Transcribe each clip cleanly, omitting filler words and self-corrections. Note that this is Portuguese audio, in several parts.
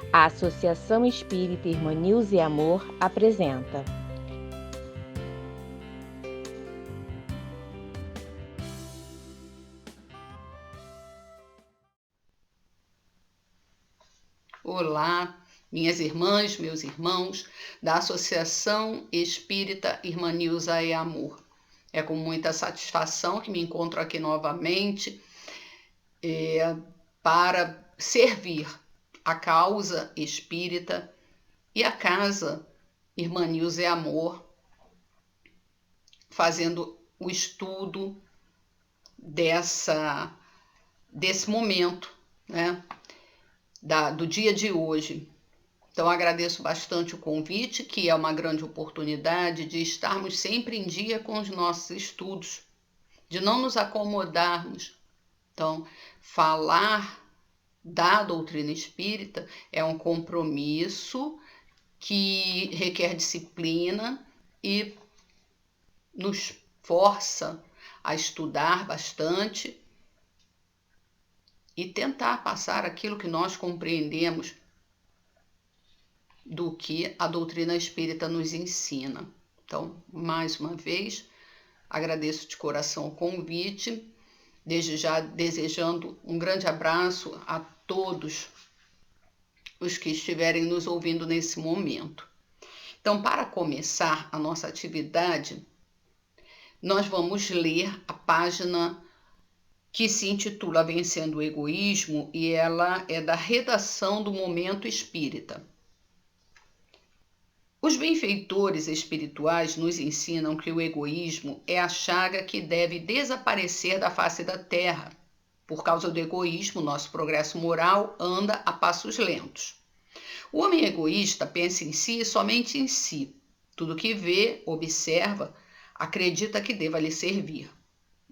A Associação Espírita Irmã Nilza e Amor apresenta Olá, minhas irmãs, meus irmãos da Associação Espírita Irmã Nilza e Amor. É com muita satisfação que me encontro aqui novamente para servir a causa espírita e a casa Irmã Nilza e Amor, fazendo o estudo desse momento, né, do dia de hoje. Então, agradeço bastante o convite, que é uma grande oportunidade de estarmos sempre em dia com os nossos estudos, de não nos acomodarmos. Então, falar da doutrina espírita é um compromisso que requer disciplina e nos força a estudar bastante e tentar passar aquilo que nós compreendemos do que a doutrina espírita nos ensina. Então, mais uma vez, agradeço de coração o convite, desde já desejando um grande abraço a todos os que estiverem nos ouvindo nesse momento. Então, para começar a nossa atividade, nós vamos ler a página que se intitula Vencendo o Egoísmo, e ela é da redação do Momento Espírita. Os benfeitores espirituais nos ensinam que o egoísmo é a chaga que deve desaparecer da face da terra. Por causa do egoísmo, nosso progresso moral anda a passos lentos. O homem egoísta pensa em si e somente em si. Tudo que vê, observa, acredita que deva lhe servir.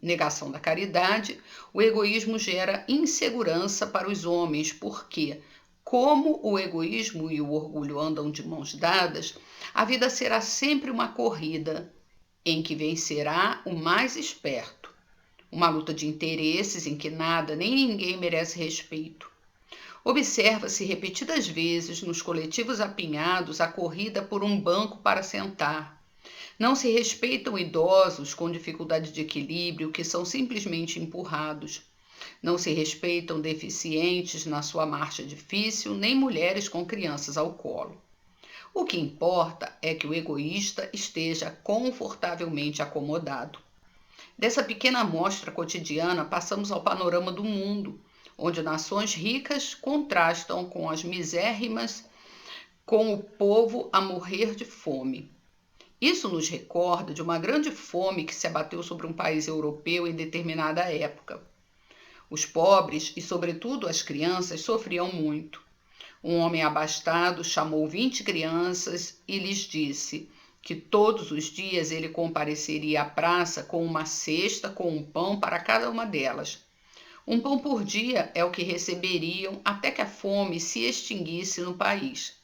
Negação da caridade, o egoísmo gera insegurança para os homens, porque, como o egoísmo e o orgulho andam de mãos dadas, a vida será sempre uma corrida em que vencerá o mais esperto. Uma luta de interesses em que nada nem ninguém merece respeito. Observa-se repetidas vezes nos coletivos apinhados a corrida por um banco para sentar. Não se respeitam idosos com dificuldade de equilíbrio que são simplesmente empurrados. Não se respeitam deficientes na sua marcha difícil, nem mulheres com crianças ao colo. O que importa é que o egoísta esteja confortavelmente acomodado. Dessa pequena amostra cotidiana, passamos ao panorama do mundo, onde nações ricas contrastam com as misérrimas, com o povo a morrer de fome. Isso nos recorda de uma grande fome que se abateu sobre um país europeu em determinada época. Os pobres, e sobretudo as crianças, sofriam muito. Um homem abastado chamou 20 crianças e lhes disse que todos os dias ele compareceria à praça com uma cesta com um pão para cada uma delas. Um pão por dia é o que receberiam até que a fome se extinguisse no país.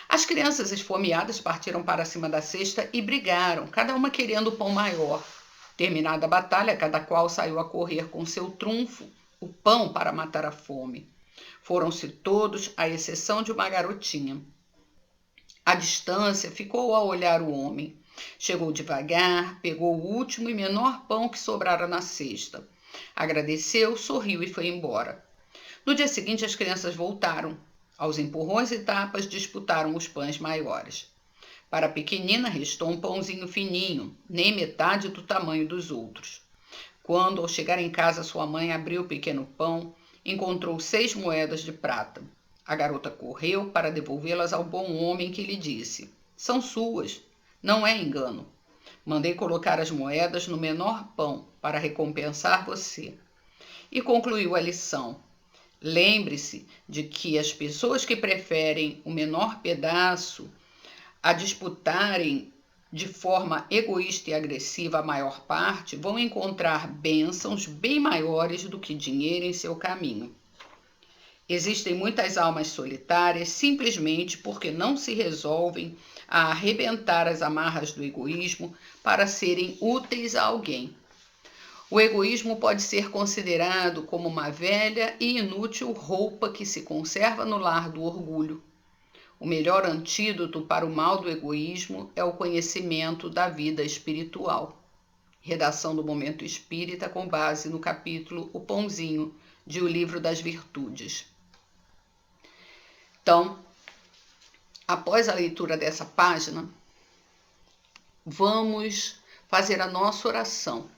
As crianças esfomeadas partiram para cima da cesta e brigaram, cada uma querendo o pão maior. Terminada a batalha, cada qual saiu a correr com seu trunfo, o pão, para matar a fome. Foram-se todos, à exceção de uma garotinha. À distância, ficou a olhar o homem. Chegou devagar, pegou o último e menor pão que sobrara na cesta. Agradeceu, sorriu e foi embora. No dia seguinte, as crianças voltaram. Aos empurrões e tapas, disputaram os pães maiores. Para a pequenina, restou um pãozinho fininho, nem metade do tamanho dos outros. Quando, ao chegar em casa, sua mãe abriu o pequeno pão, encontrou 6 moedas de prata. A garota correu para devolvê-las ao bom homem, que lhe disse: "São suas, não é engano. Mandei colocar as moedas no menor pão para recompensar você." E concluiu a lição. Lembre-se de que as pessoas que preferem o menor pedaço a disputarem de forma egoísta e agressiva a maior parte, vão encontrar bênçãos bem maiores do que dinheiro em seu caminho. Existem muitas almas solitárias simplesmente porque não se resolvem a arrebentar as amarras do egoísmo para serem úteis a alguém. O egoísmo pode ser considerado como uma velha e inútil roupa que se conserva no lar do orgulho. O melhor antídoto para o mal do egoísmo é o conhecimento da vida espiritual. Redação do Momento Espírita com base no capítulo O Pãozinho, de O Livro das Virtudes. Então, após a leitura dessa página, vamos fazer a nossa oração.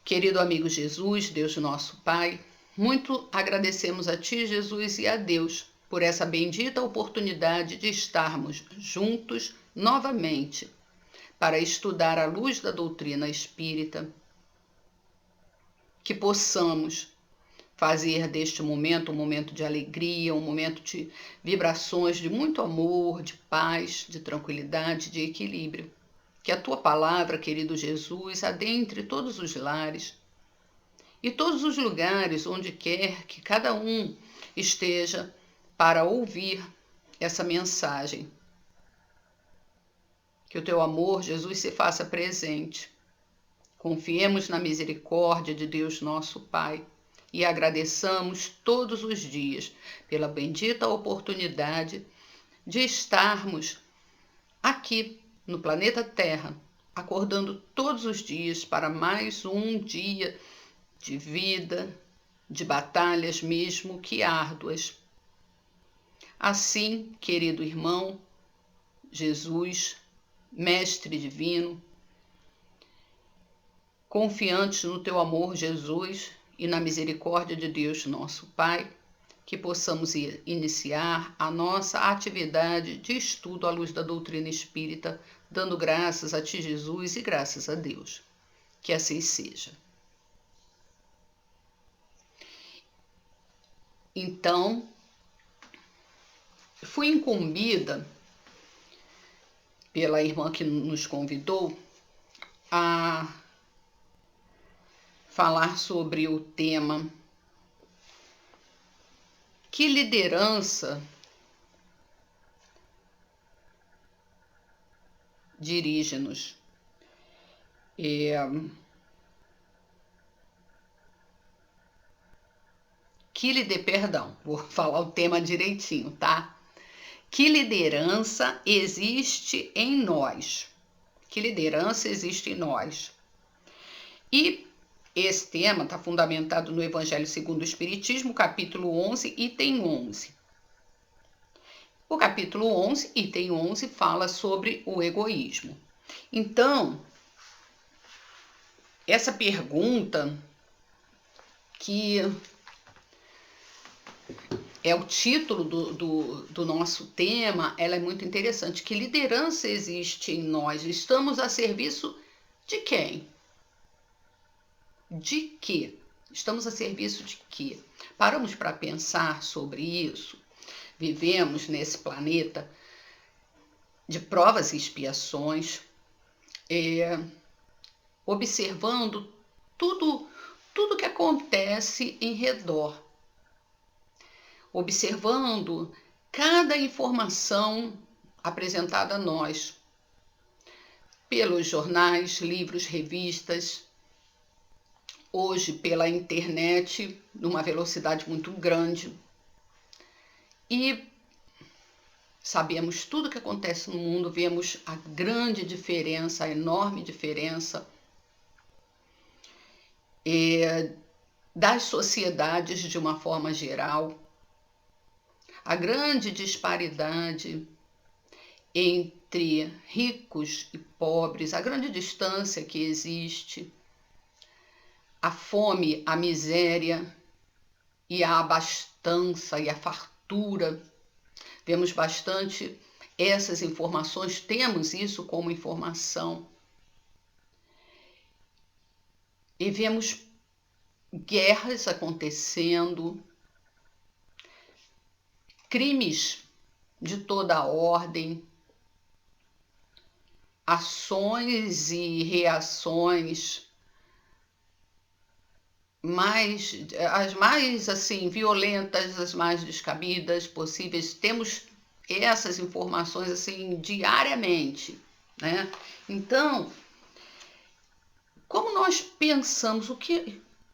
Querido amigo Jesus, Deus nosso Pai, muito agradecemos a Ti, Jesus, e a Deus por essa bendita oportunidade de estarmos juntos novamente para estudar à luz da doutrina espírita, que possamos fazer deste momento um momento de alegria, um momento de vibrações de muito amor, de paz, de tranquilidade, de equilíbrio. Que a Tua palavra, querido Jesus, adentre todos os lares e todos os lugares onde quer que cada um esteja para ouvir essa mensagem. Que o Teu amor, Jesus, se faça presente. Confiemos na misericórdia de Deus nosso Pai e agradeçamos todos os dias pela bendita oportunidade de estarmos aqui no planeta Terra, acordando todos os dias para mais um dia de vida, de batalhas mesmo que árduas. Assim, querido irmão, Jesus, Mestre Divino, confiantes no Teu amor, Jesus, e na misericórdia de Deus, nosso Pai, que possamos iniciar a nossa atividade de estudo à luz da doutrina espírita, dando graças a Ti, Jesus, e graças a Deus. Que assim seja. Então, fui incumbida pela irmã que nos convidou a falar sobre o tema que liderança dirige-nos. Vou falar o tema direitinho, tá? Que liderança existe em nós? Que liderança existe em nós? E esse tema está fundamentado no Evangelho segundo o Espiritismo, capítulo 11, item 11. O capítulo 11, item 11, fala sobre o egoísmo. Então, essa pergunta, que é o título do nosso tema, ela é muito interessante. Que liderança existe em nós? Estamos a serviço de quem? De quê? Estamos a serviço de quê? Paramos para pensar sobre isso? Vivemos nesse planeta de provas e expiações, observando tudo que acontece em redor, observando cada informação apresentada a nós pelos jornais, livros, revistas, hoje pela internet, numa velocidade muito grande. E sabemos tudo o que acontece no mundo, vemos a grande diferença, a enorme diferença das sociedades de uma forma geral, a grande disparidade entre ricos e pobres, a grande distância que existe, a fome, a miséria e a abastança e a fartura. Vemos bastante essas informações, temos isso como informação. E vemos guerras acontecendo, crimes de toda a ordem, ações e reações as mais assim violentas, as mais descabidas possíveis. Temos essas informações assim diariamente, né? Então, como nós pensamos,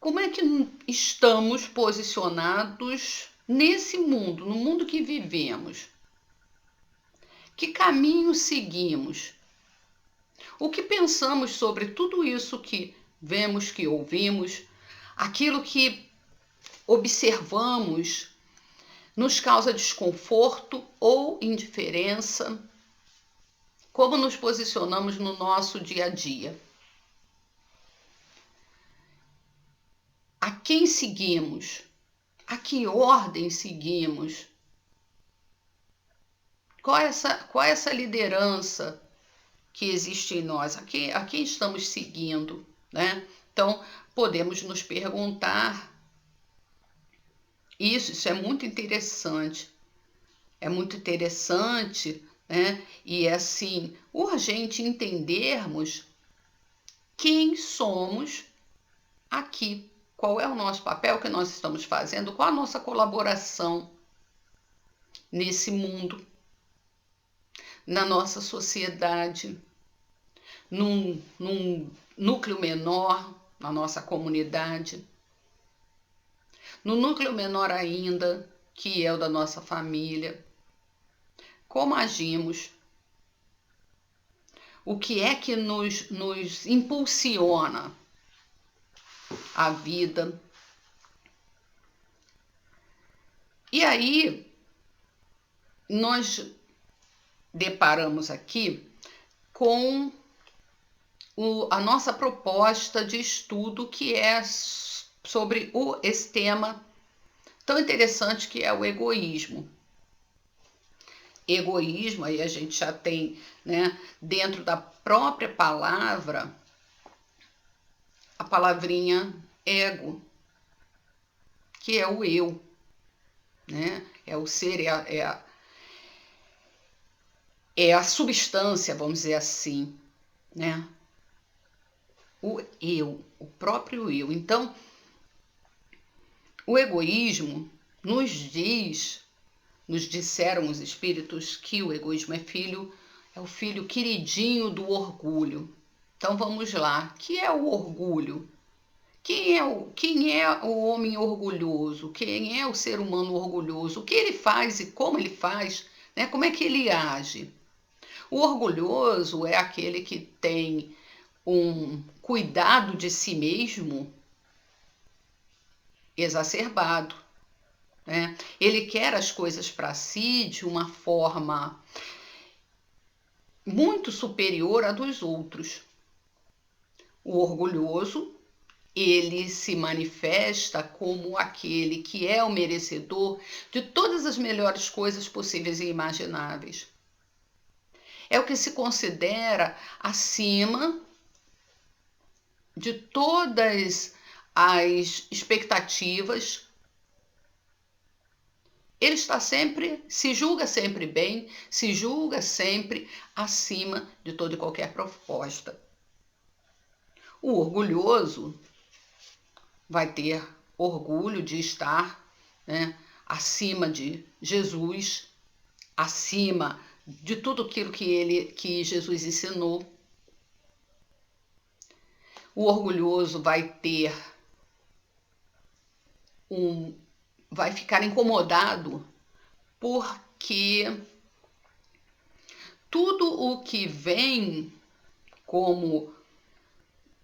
como é que estamos posicionados nesse mundo, no mundo que vivemos? Que caminho seguimos? O que pensamos sobre tudo isso que vemos, que ouvimos, aquilo que observamos nos causa desconforto ou indiferença? Como nos posicionamos no nosso dia a dia? A quem seguimos? A que ordem seguimos? Qual é essa liderança que existe em nós? A quem estamos seguindo, né? Então, podemos nos perguntar isso é muito interessante. É muito interessante, né? E é assim, urgente entendermos quem somos aqui. Qual é o nosso papel que nós estamos fazendo? Qual a nossa colaboração nesse mundo, na nossa sociedade, num núcleo menor, na nossa comunidade, no núcleo menor ainda, que é o da nossa família. Como agimos? O que é que nos impulsiona a vida? E aí, nós deparamos aqui com a nossa proposta de estudo, que é sobre esse tema tão interessante que é o egoísmo. Egoísmo, aí a gente já tem, né, dentro da própria palavra, a palavrinha ego, que é o eu, né? É o ser, é a substância, vamos dizer assim, né? O eu, o próprio eu. Então, o egoísmo nos disseram os espíritos que o egoísmo é o filho queridinho do orgulho. Então vamos lá, o que é o orgulho? Quem é o homem orgulhoso? Quem é o ser humano orgulhoso? O que ele faz e como ele faz? Né? Como é que ele age? O orgulhoso é aquele que tem um cuidado de si mesmo exacerbado, né? Ele quer as coisas para si de uma forma muito superior à dos outros. O orgulhoso, ele se manifesta como aquele que é o merecedor de todas as melhores coisas possíveis e imagináveis. É o que se considera acima de todas as expectativas. Ele se julga sempre bem, se julga sempre acima de toda e qualquer proposta. O orgulhoso vai ter orgulho de estar, né, acima de Jesus, acima de tudo aquilo que Jesus ensinou. O orgulhoso vai ficar incomodado porque tudo o que vem como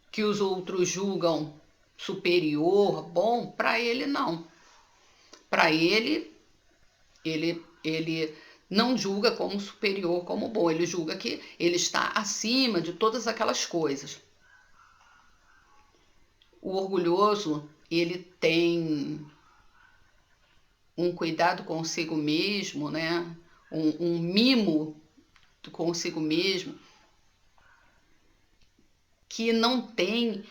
que os outros julgam superior, bom, para ele não. Para ele não julga como superior, como bom. Ele julga que ele está acima de todas aquelas coisas. O orgulhoso, ele tem um cuidado consigo mesmo, né? Um mimo consigo mesmo, que não tem,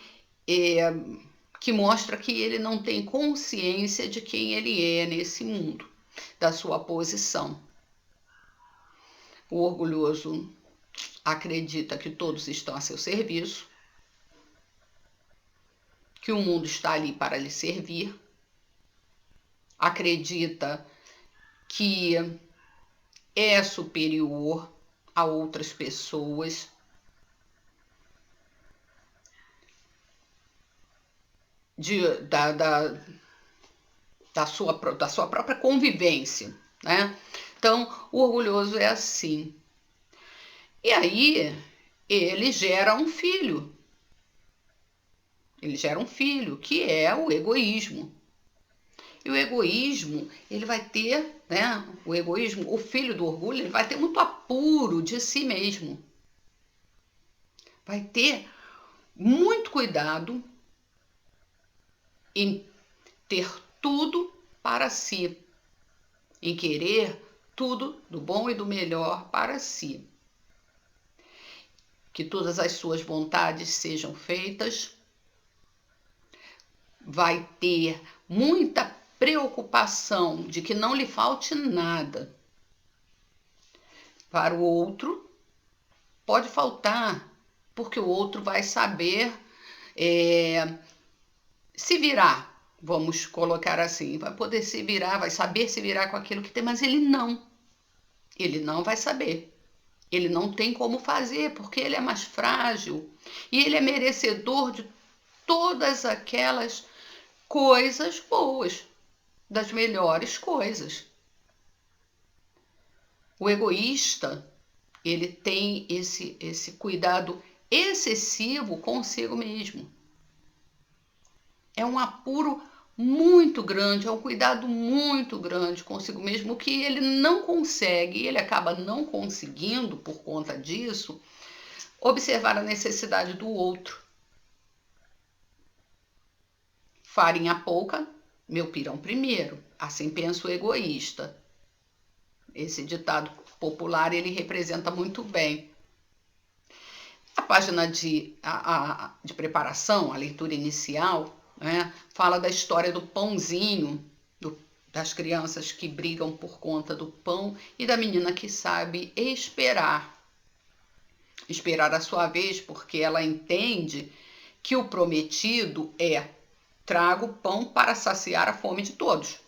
que mostra que ele não tem consciência de quem ele é nesse mundo, da sua posição. O orgulhoso acredita que todos estão a seu serviço, que o mundo está ali para lhe servir, acredita que é superior a outras pessoas, da sua própria convivência, né? Então, o orgulhoso é assim. E aí, ele gera um filho. Ele gera um filho, que é o egoísmo. E o egoísmo, ele vai ter, né? O egoísmo, o filho do orgulho, ele vai ter muito apuro de si mesmo. Vai ter muito cuidado em ter tudo para si, em querer tudo do bom e do melhor para si. Que todas as suas vontades sejam feitas. Vai ter muita preocupação de que não lhe falte nada. Para o outro, pode faltar, porque o outro vai saber se virar, vamos colocar assim, vai poder se virar, vai saber se virar com aquilo que tem, mas ele não vai saber. Ele não tem como fazer, porque ele é mais frágil e ele é merecedor de todas aquelas coisas boas, das melhores coisas. O egoísta, ele tem esse cuidado excessivo consigo mesmo. É um apuro muito grande, é um cuidado muito grande consigo mesmo, que ele não consegue, ele acaba não conseguindo, por conta disso, observar a necessidade do outro. Farinha pouca, meu pirão primeiro, assim pensa o egoísta. Esse ditado popular, ele representa muito bem. A página de preparação, a leitura inicial, né, fala da história do pãozinho, das crianças que brigam por conta do pão e da menina que sabe esperar. Esperar a sua vez, porque ela entende que o prometido é: trago pão para saciar a fome de todos.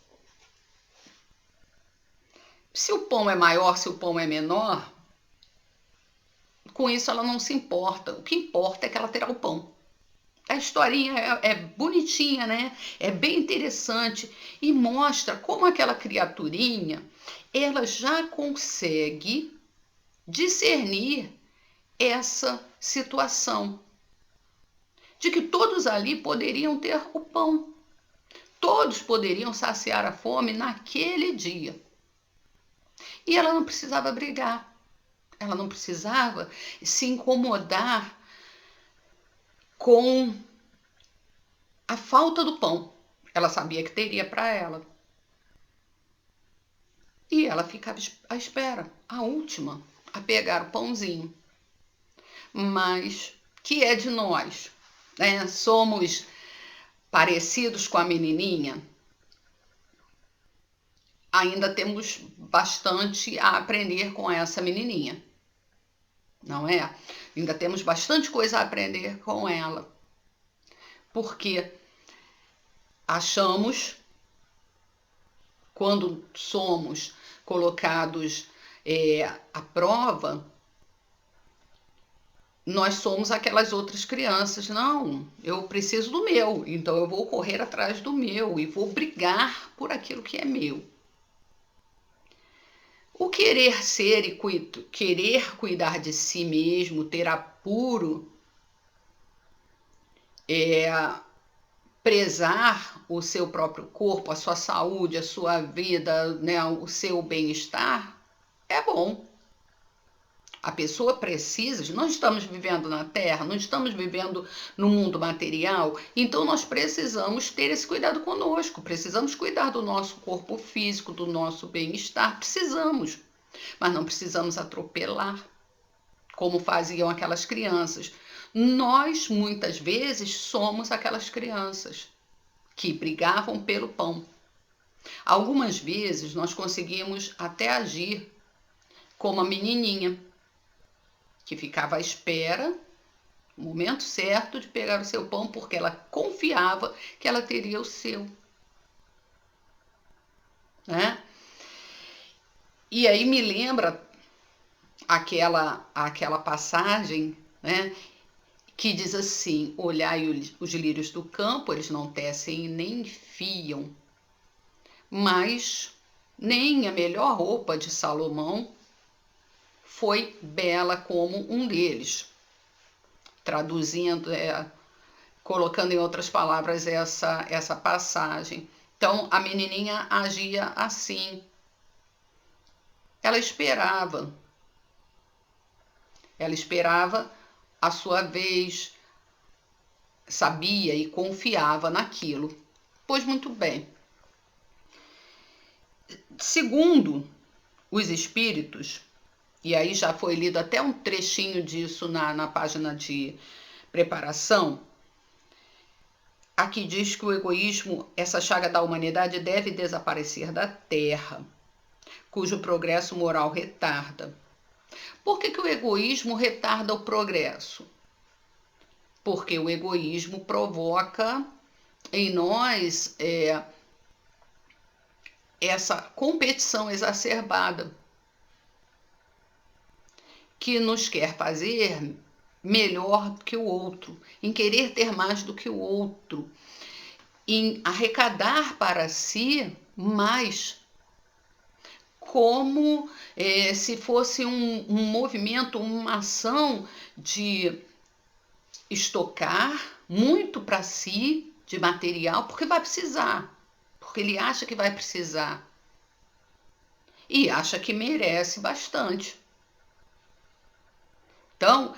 Se o pão é maior, se o pão é menor, com isso ela não se importa. O que importa é que ela terá o pão. A historinha é bonitinha, né? É bem interessante e mostra como aquela criaturinha, ela já consegue discernir essa situação de que todos ali poderiam ter o pão. Todos poderiam saciar a fome naquele dia. E ela não precisava brigar. Ela não precisava se incomodar com a falta do pão. Ela sabia que teria para ela. E ela ficava à espera, a última, a pegar o pãozinho. Mas que é de nós? Né? Somos parecidos com a menininha? Ainda temos bastante a aprender com essa menininha, não é? Ainda temos bastante coisa a aprender com ela. Porque achamos, quando somos colocados à prova, nós somos aquelas outras crianças. Não, eu preciso do meu, então eu vou correr atrás do meu e vou brigar por aquilo que é meu. O querer ser e querer cuidar de si mesmo, ter apuro, prezar o seu próprio corpo, a sua saúde, a sua vida, né, o seu bem-estar, é bom. A pessoa precisa, nós estamos vivendo na Terra, nós estamos vivendo no mundo material, então nós precisamos ter esse cuidado conosco, precisamos cuidar do nosso corpo físico, do nosso bem-estar, precisamos, mas não precisamos atropelar, como faziam aquelas crianças. Nós, muitas vezes, somos aquelas crianças que brigavam pelo pão. Algumas vezes nós conseguimos até agir como a menininha, que ficava à espera, no momento certo, de pegar o seu pão, porque ela confiava que ela teria o seu. Né? E aí me lembra aquela passagem, né, que diz assim: olhai os lírios do campo, eles não tecem nem fiam, mas nem a melhor roupa de Salomão foi bela como um deles. Traduzindo, colocando em outras palavras essa passagem. Então, a menininha agia assim. Ela esperava a sua vez, sabia e confiava naquilo. Pois muito bem. Segundo os espíritos, e aí já foi lido até um trechinho disso na página de preparação, aqui diz que o egoísmo, essa chaga da humanidade, deve desaparecer da Terra, cujo progresso moral retarda. Por que o egoísmo retarda o progresso? Porque o egoísmo provoca em nós essa competição exacerbada que nos quer fazer melhor do que o outro, em querer ter mais do que o outro, em arrecadar para si mais, como se fosse um movimento, uma ação de estocar muito para si de material, porque vai precisar, porque ele acha que vai precisar e acha que merece bastante. Então,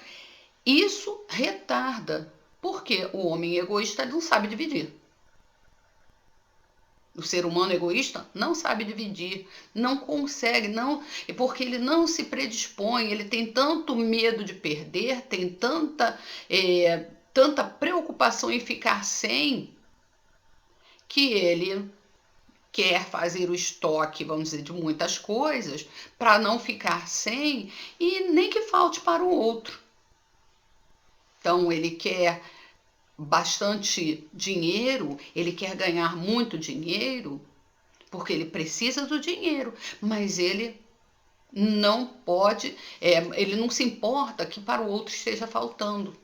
isso retarda, porque o homem egoísta não sabe dividir. O ser humano egoísta não sabe dividir, não consegue, porque ele não se predispõe, ele tem tanto medo de perder, tem tanta preocupação em ficar sem, que ele quer fazer o estoque, vamos dizer, de muitas coisas, para não ficar sem e nem que falte para o outro. Então, ele quer bastante dinheiro, ele quer ganhar muito dinheiro, porque ele precisa do dinheiro, mas ele não pode, ele não se importa que para o outro esteja faltando.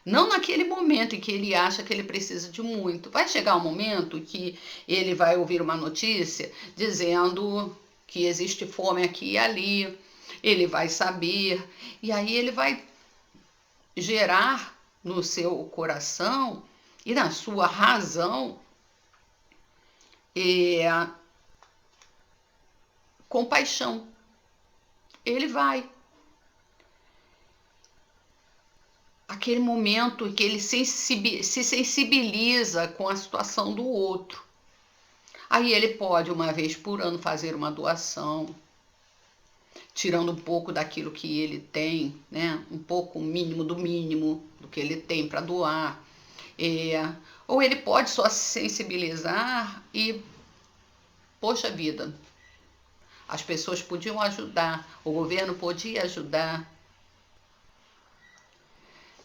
Não naquele momento em que ele acha que ele precisa de muito. Vai chegar um momento que ele vai ouvir uma notícia dizendo que existe fome aqui e ali, ele vai saber, e aí ele vai gerar no seu coração e na sua razão compaixão. Ele vai. Aquele momento em que ele se sensibiliza com a situação do outro. Aí ele pode, uma vez por ano, fazer uma doação, tirando um pouco daquilo que ele tem, né? Um pouco mínimo do que ele tem para doar. Ou ele pode só se sensibilizar e, poxa vida, as pessoas podiam ajudar, o governo podia ajudar,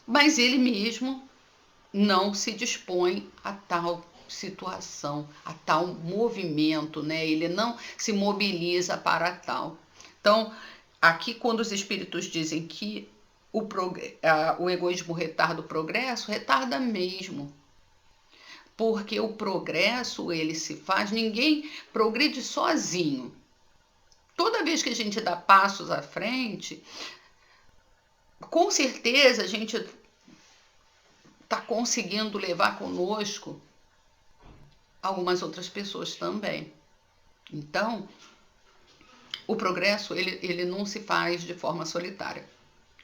mas ele mesmo não se dispõe a tal situação, a tal movimento, né? Ele não se mobiliza para tal. Então, aqui quando os espíritos dizem que o egoísmo retarda o progresso, retarda mesmo. Porque o progresso, ele se faz, ninguém progride sozinho. Toda vez que a gente dá passos à frente, com certeza a gente está conseguindo levar conosco algumas outras pessoas também. Então, o progresso, ele não se faz de forma solitária.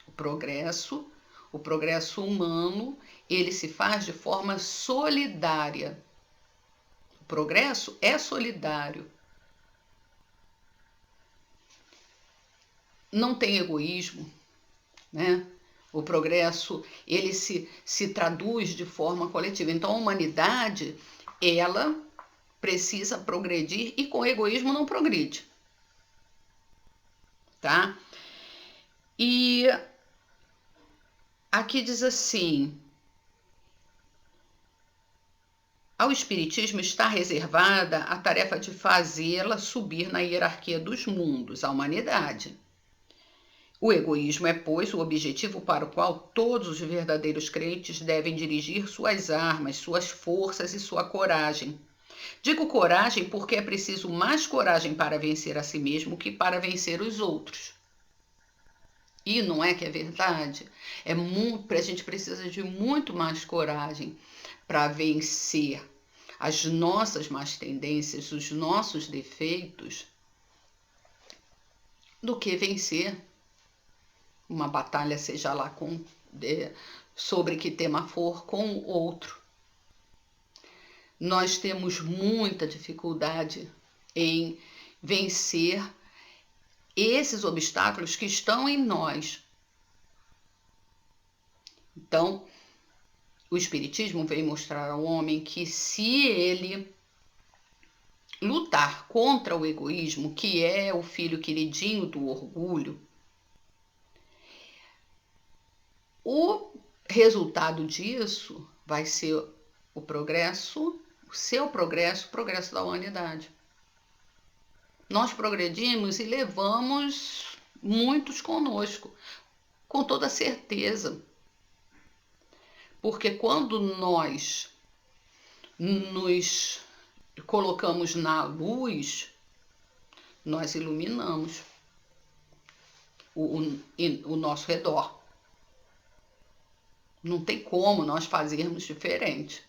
O progresso humano, ele se faz de forma solidária. O progresso é solidário. Não tem egoísmo, né? O progresso, ele se traduz de forma coletiva. Então, a humanidade, ela precisa progredir e com egoísmo não progride. Tá? E aqui diz assim: ao Espiritismo está reservada a tarefa de fazê-la subir na hierarquia dos mundos, a humanidade. O egoísmo é, pois, o objetivo para o qual todos os verdadeiros crentes devem dirigir suas armas, suas forças e sua coragem. Digo coragem porque é preciso mais coragem para vencer a si mesmo que para vencer os outros. E não é que é verdade? A gente precisa de muito mais coragem para vencer as nossas más tendências, os nossos defeitos, do que vencer uma batalha, seja lá sobre que tema for, com o outro. Nós temos muita dificuldade em vencer esses obstáculos que estão em nós. Então, o Espiritismo vem mostrar ao homem que se ele lutar contra o egoísmo, que é o filho queridinho do orgulho, o resultado disso vai ser o progresso, o seu progresso, o progresso da humanidade. Nós progredimos e levamos muitos conosco, com toda certeza. Porque quando nós nos colocamos na luz, nós iluminamos o nosso redor. Não tem como nós fazermos diferente.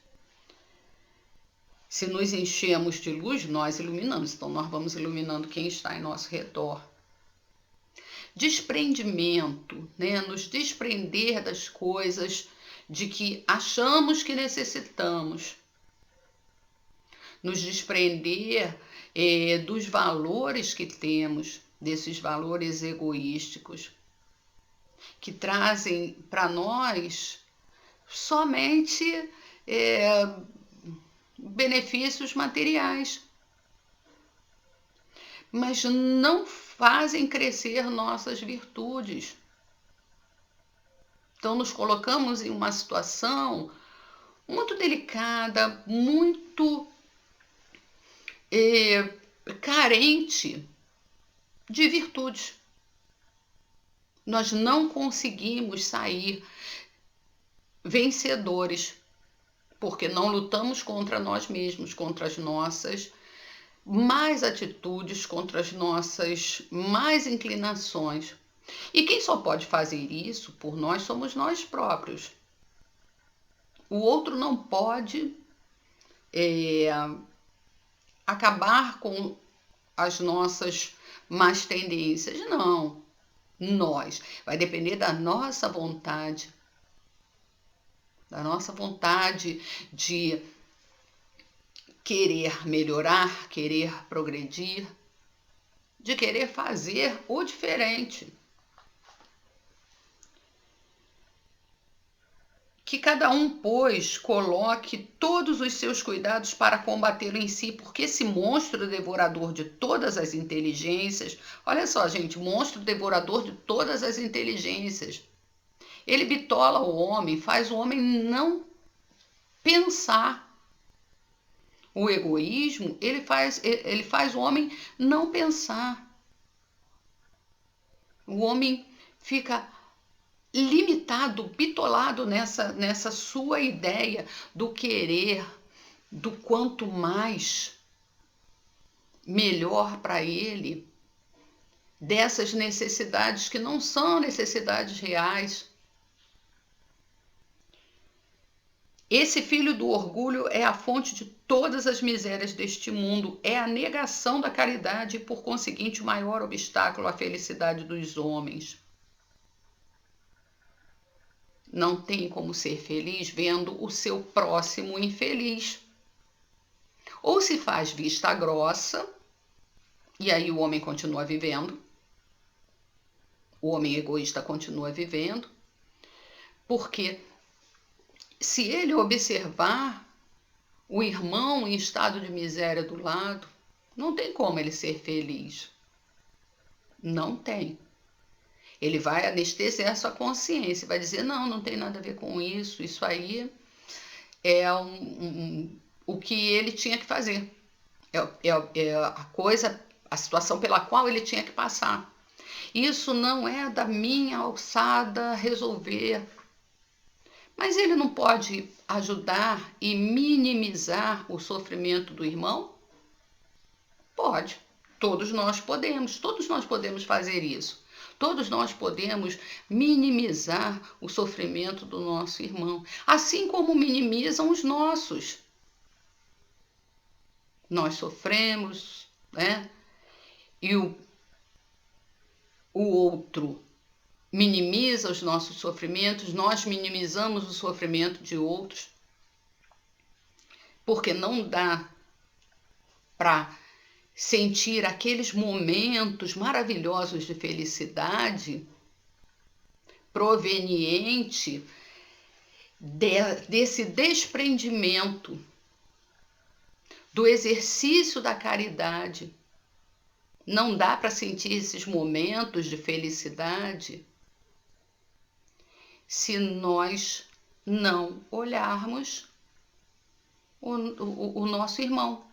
Se nos enchemos de luz, nós iluminamos. Então, nós vamos iluminando quem está em nosso redor. Desprendimento, né? Nos desprender das coisas de que achamos que necessitamos. Nos desprender dos valores que temos, desses valores egoísticos, que trazem para nós somente benefícios materiais, mas não fazem crescer nossas virtudes. Então, nos colocamos em uma situação muito delicada, muito carente de virtudes. Nós não conseguimos sair vencedores, porque não lutamos contra nós mesmos, contra as nossas más atitudes, contra as nossas más inclinações. E quem só pode fazer isso por nós somos nós próprios. O outro não pode acabar com as nossas más tendências, não. Nós. Vai depender da nossa vontade de querer melhorar, querer progredir, de querer fazer o diferente. Que cada um, pois, coloque todos os seus cuidados para combatê-lo em si, porque esse monstro devorador de todas as inteligências, olha só, gente, monstro devorador de todas as inteligências, ele bitola o homem, faz o homem não pensar. O egoísmo, ele faz o homem não pensar. O homem fica limitado, bitolado nessa sua ideia do querer, do quanto mais melhor para ele, dessas necessidades que não são necessidades reais. Esse filho do orgulho é a fonte de todas as misérias deste mundo, é a negação da caridade e, por conseguinte, o maior obstáculo à felicidade dos homens. Não tem como ser feliz vendo o seu próximo infeliz. Ou se faz vista grossa, e aí o homem continua vivendo, o homem egoísta continua vivendo, porque se ele observar o irmão em estado de miséria do lado, não tem como ele ser feliz. Não tem. Ele vai anestesiar sua consciência, vai dizer, não tem nada a ver com isso, isso aí é o que ele tinha que fazer. É a situação pela qual ele tinha que passar. Isso não é da minha alçada resolver. Mas ele não pode ajudar e minimizar o sofrimento do irmão? Pode. Todos nós podemos fazer isso. Todos nós podemos minimizar o sofrimento do nosso irmão, assim como minimizam os nossos. Nós sofremos, né? E o outro minimiza os nossos sofrimentos, nós minimizamos o sofrimento de outros, porque não dá para sentir aqueles momentos maravilhosos de felicidade proveniente desse desprendimento, do exercício da caridade. Não dá para sentir esses momentos de felicidade se nós não olharmos o nosso irmão.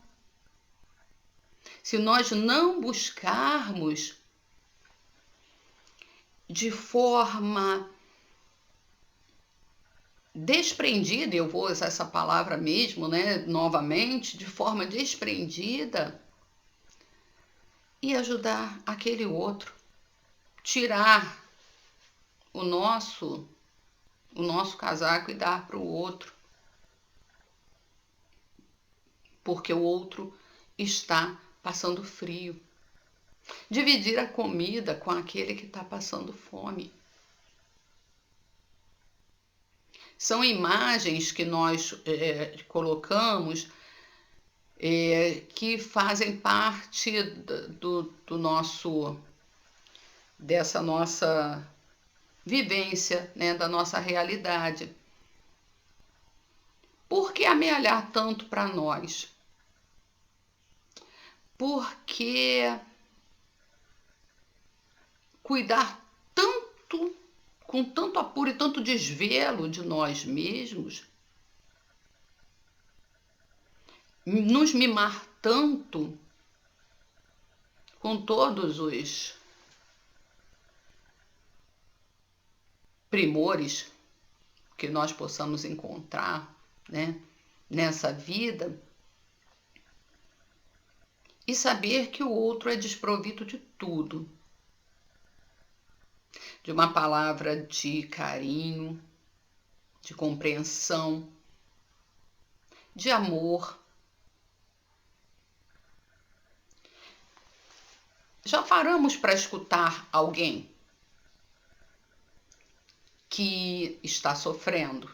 Se nós não buscarmos de forma desprendida, eu vou usar essa palavra mesmo, né, novamente, de forma desprendida, e ajudar aquele outro, tirar o nosso casaco e dar para o outro, porque o outro está passando frio. Dividir a comida com aquele que está passando fome. São imagens que nós colocamos que fazem parte dessa nossa vivência, né, da nossa realidade. Por que amealhar tanto para nós? Porque cuidar tanto, com tanto apuro e tanto desvelo de nós mesmos, nos mimar tanto com todos os primores que nós possamos encontrar, né, nessa vida, e saber que o outro é desprovido de tudo, de uma palavra de carinho, de compreensão, de amor. Já paramos para escutar alguém que está sofrendo?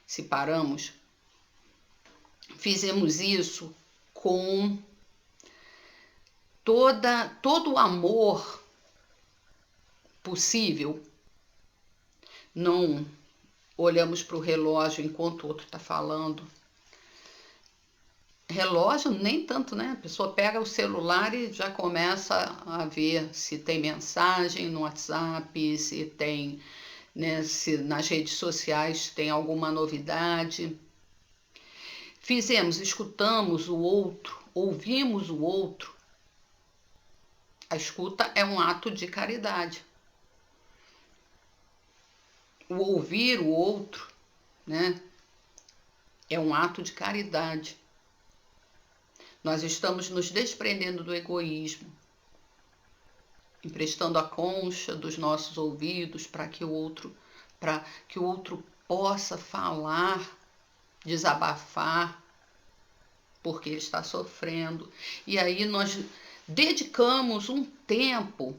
Se paramos, fizemos isso com todo o amor possível. Não olhamos para o relógio enquanto o outro está falando. Relógio nem tanto, né? A pessoa pega o celular e já começa a ver se tem mensagem no WhatsApp, se tem, né, se nas redes sociais tem alguma novidade. Escutamos o outro, ouvimos o outro. A escuta é um ato de caridade. O ouvir o outro, né, é um ato de caridade. Nós estamos nos desprendendo do egoísmo, emprestando a concha dos nossos ouvidos para que o outro possa falar, desabafar, porque ele está sofrendo. E aí nós dedicamos um tempo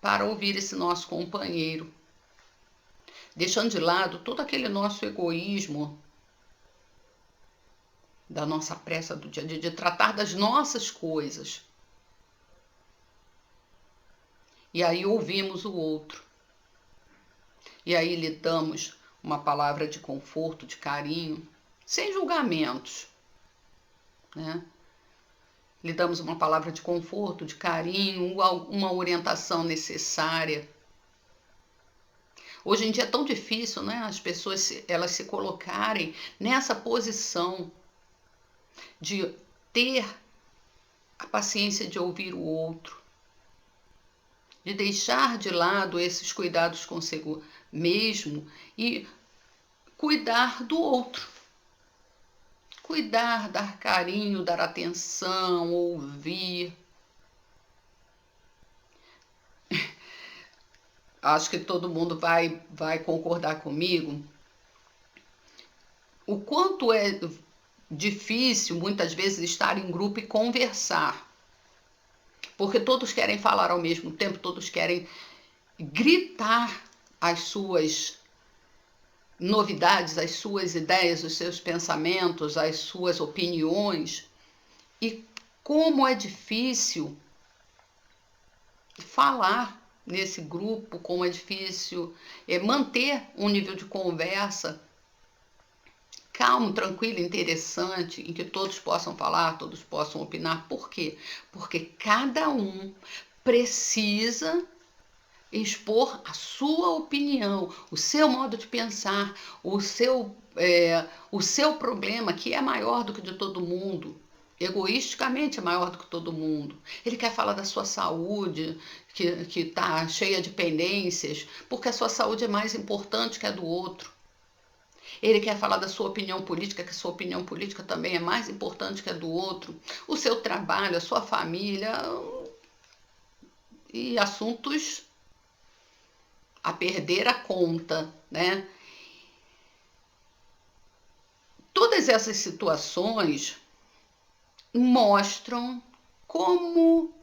para ouvir esse nosso companheiro, deixando de lado todo aquele nosso egoísmo, da nossa pressa do dia a dia, de tratar das nossas coisas. E aí ouvimos o outro. E aí lhe damos uma palavra de conforto, de carinho, sem julgamentos, né? Lhe damos uma palavra de conforto, de carinho, uma orientação necessária. Hoje em dia é tão difícil, né, as pessoas elas se colocarem nessa posição de ter a paciência de ouvir o outro, de deixar de lado esses cuidados consigo mesmo e cuidar do outro. Cuidar, dar carinho, dar atenção, ouvir. Acho que todo mundo vai concordar comigo. O quanto é difícil, muitas vezes, estar em grupo e conversar. Porque todos querem falar ao mesmo tempo, todos querem gritar as suas novidades, as suas ideias, os seus pensamentos, as suas opiniões. E como é difícil falar nesse grupo, como é difícil manter um nível de conversa calmo, tranquilo, interessante, em que todos possam falar, todos possam opinar. Por quê? Porque cada um precisa expor a sua opinião, o seu modo de pensar, o seu problema, que é maior do que o de todo mundo. Egoisticamente é maior do que todo mundo. Ele quer falar da sua saúde, que está cheia de pendências, porque a sua saúde é mais importante que a do outro. Ele quer falar da sua opinião política, que a sua opinião política também é mais importante que a do outro. O seu trabalho, a sua família e assuntos a perder a conta, né? Todas essas situações mostram como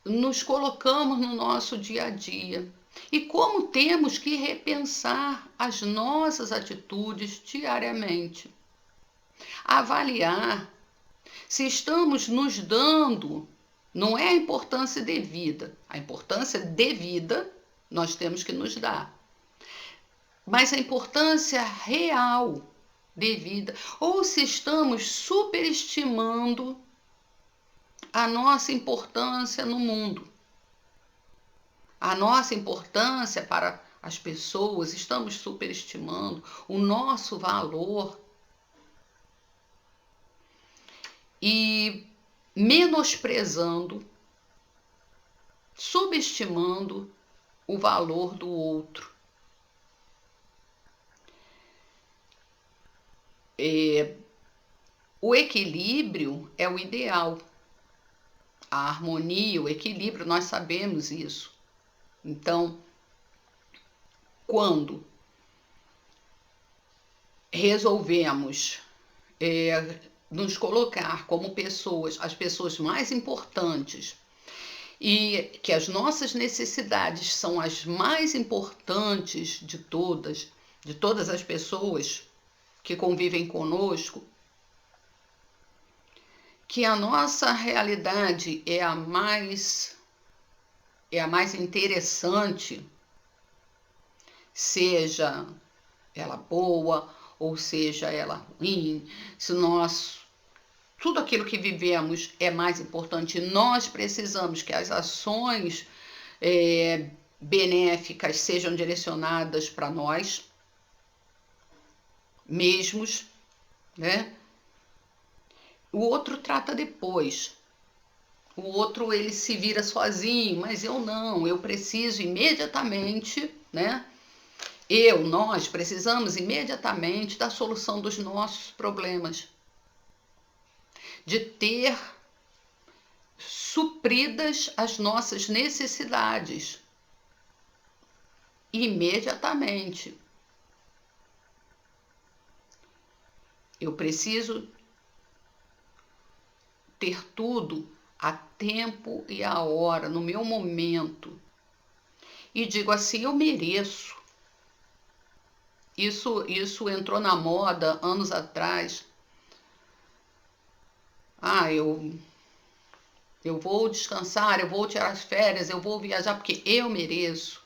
nos colocamos no nosso dia a dia e como temos que repensar as nossas atitudes diariamente. Avaliar se estamos nos dando, não é a importância devida, a importância devida nós temos que nos dar, mas a importância real devida, ou se estamos superestimando a nossa importância no mundo, a nossa importância para as pessoas, estamos superestimando o nosso valor e menosprezando, subestimando o valor do outro. O equilíbrio é o ideal. A harmonia, o equilíbrio, nós sabemos isso. Então, quando resolvemos nos colocar como pessoas, as pessoas mais importantes, e que as nossas necessidades são as mais importantes de todas as pessoas que convivem conosco, que a nossa realidade é a mais interessante, seja ela boa ou seja ela ruim, se tudo aquilo que vivemos é mais importante, nós precisamos que as ações benéficas sejam direcionadas para nós mesmos, né? O outro trata depois. O outro, ele se vira sozinho, mas eu não, eu preciso imediatamente, né? Nós precisamos imediatamente da solução dos nossos problemas, de ter supridas as nossas necessidades imediatamente. Eu preciso ter tudo a tempo e a hora, no meu momento. E digo assim, eu mereço. Isso entrou na moda anos atrás. Eu vou descansar, eu vou tirar as férias, eu vou viajar porque eu mereço.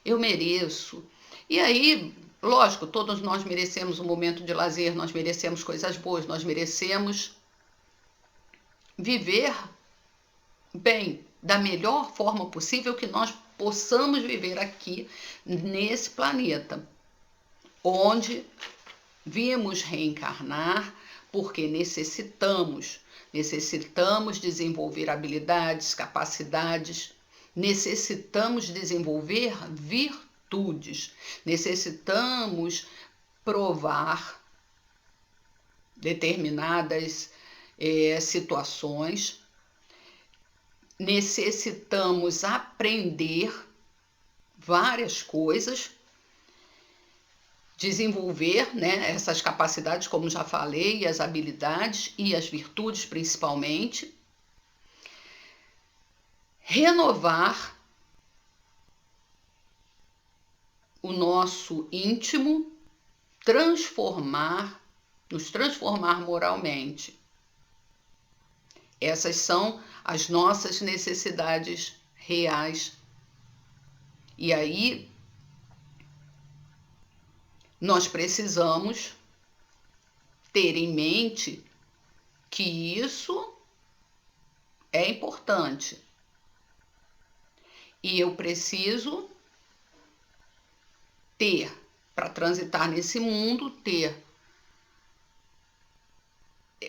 Eu mereço. E aí, lógico, todos nós merecemos um momento de lazer, nós merecemos coisas boas, nós merecemos viver bem, da melhor forma possível que nós possamos viver aqui nesse planeta, onde vimos reencarnar porque necessitamos desenvolver habilidades, capacidades, necessitamos desenvolver virtudes, necessitamos provar determinadas situações, necessitamos aprender várias coisas, desenvolver, né, essas capacidades, como já falei, as habilidades e as virtudes principalmente, renovar o nosso íntimo, nos transformar moralmente. Essas são as nossas necessidades reais. E aí, nós precisamos ter em mente que isso é importante. E eu preciso ter, para transitar nesse mundo, ter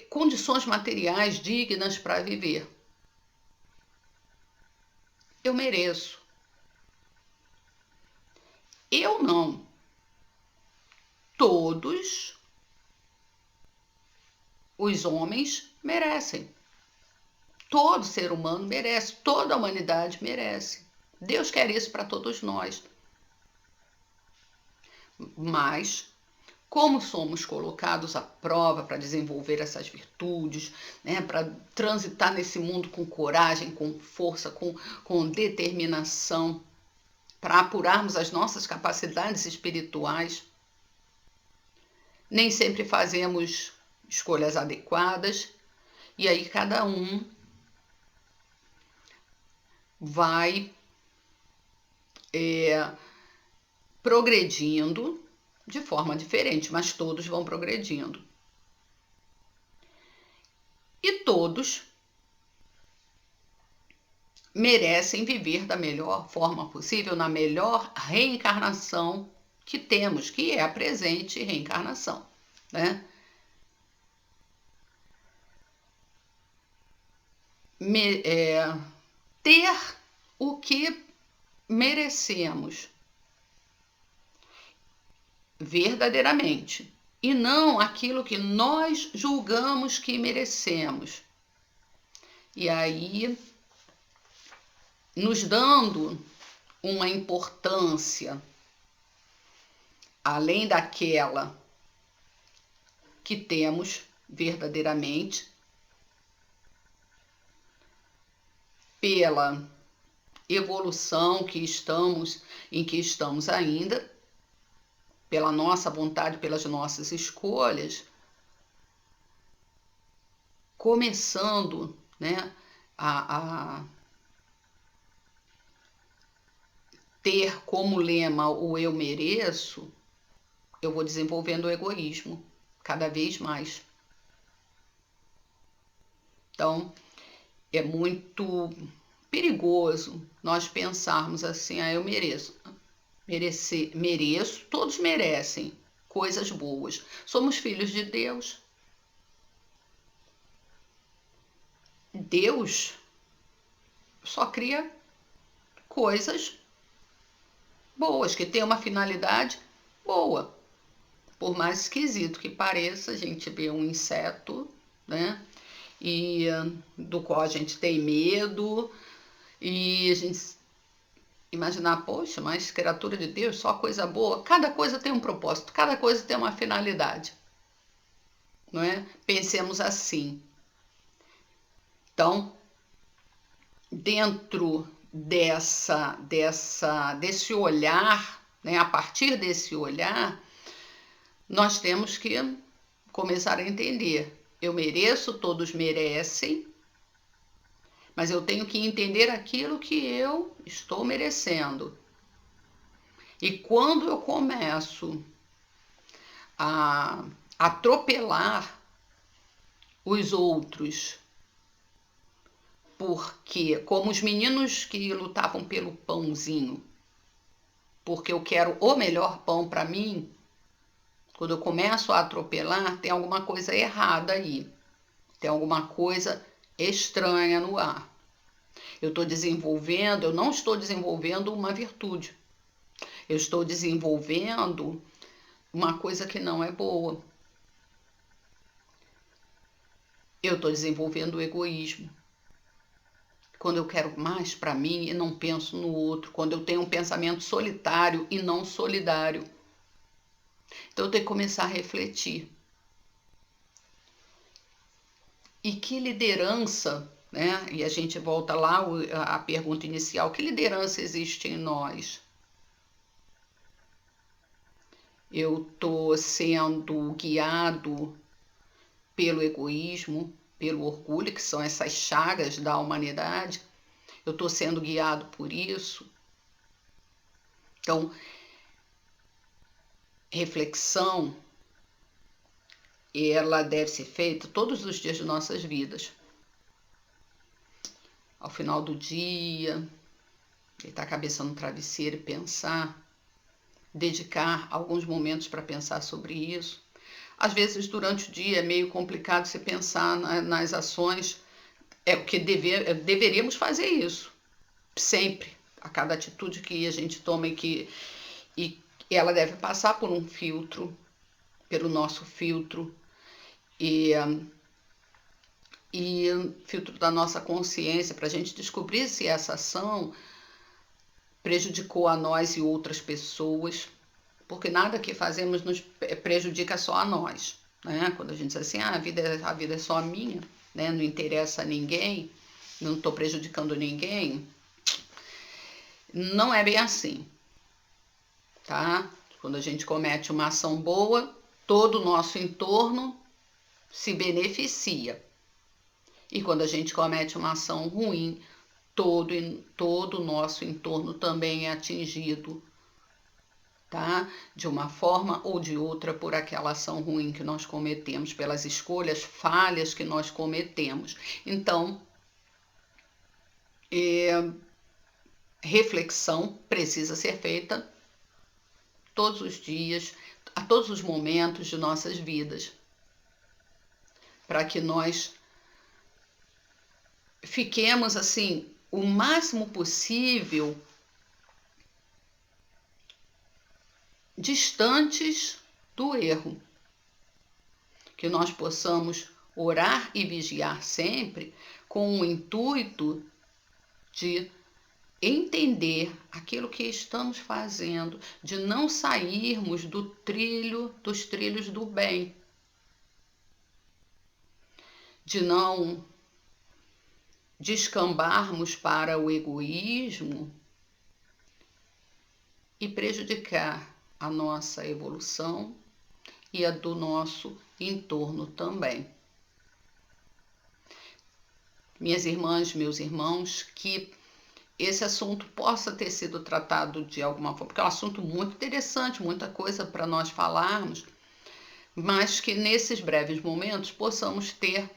condições materiais dignas para viver. Eu mereço. Eu não. Todos os homens merecem. Todo ser humano merece. Toda a humanidade merece. Deus quer isso para todos nós. Mas, como somos colocados à prova para desenvolver essas virtudes, né, para transitar nesse mundo com coragem, com força, com determinação, para apurarmos as nossas capacidades espirituais, nem sempre fazemos escolhas adequadas, e aí cada um vai progredindo de forma diferente, mas todos vão progredindo. E todos merecem viver da melhor forma possível, na melhor reencarnação que temos, que é a presente reencarnação, né? Ter o que merecemos verdadeiramente e não aquilo que nós julgamos que merecemos. E aí, nos dando uma importância além daquela que temos verdadeiramente, pela evolução em que estamos ainda, pela nossa vontade, pelas nossas escolhas, começando, né, a ter como lema o eu mereço, eu vou desenvolvendo o egoísmo cada vez mais. Então, é muito perigoso nós pensarmos assim, eu mereço. Mereço, todos merecem coisas boas. Somos filhos de Deus. Deus só cria coisas boas, que tem uma finalidade boa. Por mais esquisito que pareça, a gente vê um inseto, né? E do qual a gente tem medo, e a gente imaginar, poxa, mas criatura de Deus, só coisa boa. Cada coisa tem um propósito, cada coisa tem uma finalidade, não é? Pensemos assim. Então, dentro desse olhar, né, a partir desse olhar, nós temos que começar a entender. Eu mereço, todos merecem, mas eu tenho que entender aquilo que eu estou merecendo. E quando eu começo a atropelar os outros, porque, como os meninos que lutavam pelo pãozinho, porque eu quero o melhor pão para mim, Quando eu começo a atropelar, tem alguma coisa errada aí. Tem alguma coisa estranha no ar. Eu não estou desenvolvendo uma virtude. Eu estou desenvolvendo uma coisa que não é boa. Eu estou desenvolvendo o egoísmo. Quando eu quero mais para mim e não penso no outro. Quando eu tenho um pensamento solitário e não solidário. Então eu tenho que começar a refletir. E que liderança, né? E a gente volta lá à pergunta inicial: que liderança existe em nós? Eu estou sendo guiado pelo egoísmo, pelo orgulho, que são essas chagas da humanidade. Eu estou sendo guiado por isso. Então, reflexão, ela deve ser feita todos os dias de nossas vidas. Ao final do dia, deitar a cabeça no travesseiro e pensar, dedicar alguns momentos para pensar sobre isso. Às vezes, durante o dia, é meio complicado você pensar nas ações. É o que deveríamos fazer isso, sempre. A cada atitude que a gente toma e ela deve passar por um filtro, pelo nosso filtro, e filtro da nossa consciência, para a gente descobrir se essa ação prejudicou a nós e outras pessoas, porque nada que fazemos nos prejudica só a nós, né? Quando a gente diz assim, a vida é só minha, né? Não interessa a ninguém, não estou prejudicando ninguém, não é bem assim, tá? Quando a gente comete uma ação boa, todo o nosso entorno se beneficia. E quando a gente comete uma ação ruim, todo o nosso entorno também é atingido, tá? De uma forma ou de outra por aquela ação ruim que nós cometemos, pelas escolhas falhas que nós cometemos. Então, reflexão precisa ser feita todos os dias, a todos os momentos de nossas vidas, para que nós fiquemos assim o máximo possível distantes do erro, que nós possamos orar e vigiar sempre com o intuito de entender aquilo que estamos fazendo, de não sairmos dos trilhos do bem, de não descambarmos para o egoísmo e prejudicar a nossa evolução e a do nosso entorno também. Minhas irmãs, meus irmãos, que esse assunto possa ter sido tratado de alguma forma, porque é um assunto muito interessante, muita coisa para nós falarmos, mas que nesses breves momentos possamos ter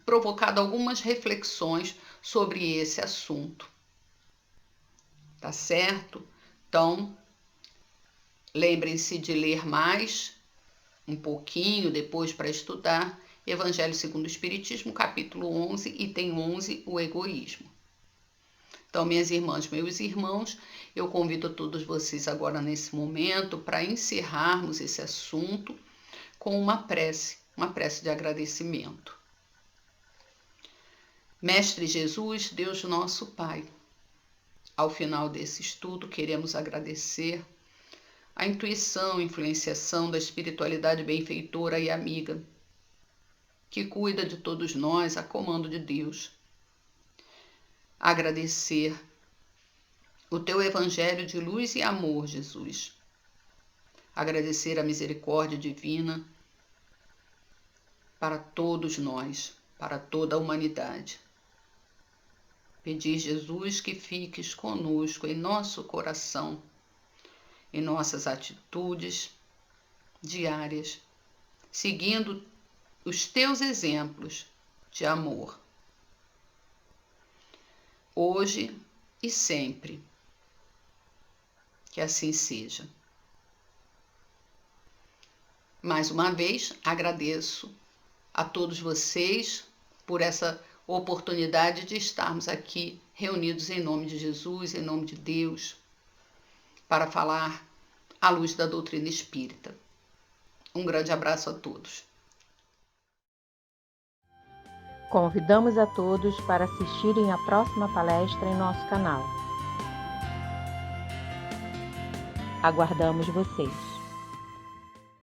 provocado algumas reflexões sobre esse assunto. Tá certo? Então, lembrem-se de ler mais um pouquinho depois para estudar Evangelho segundo o Espiritismo, capítulo 11, item 11, o egoísmo. Então, minhas irmãs, meus irmãos, eu convido todos vocês agora nesse momento para encerrarmos esse assunto com uma prece de agradecimento. Mestre Jesus, Deus nosso Pai, ao final desse estudo queremos agradecer a intuição e influenciação da espiritualidade benfeitora e amiga, que cuida de todos nós a comando de Deus. Agradecer o teu evangelho de luz e amor, Jesus. Agradecer a misericórdia divina para todos nós, para toda a humanidade. Pedir, Jesus, que fiques conosco em nosso coração, em nossas atitudes diárias, seguindo os teus exemplos de amor, hoje e sempre. Que assim seja. Mais uma vez, agradeço a todos vocês por essa oportunidade de estarmos aqui reunidos em nome de Jesus, em nome de Deus, para falar à luz da doutrina espírita. Um grande abraço a todos. Convidamos a todos para assistirem à próxima palestra em nosso canal. Aguardamos vocês!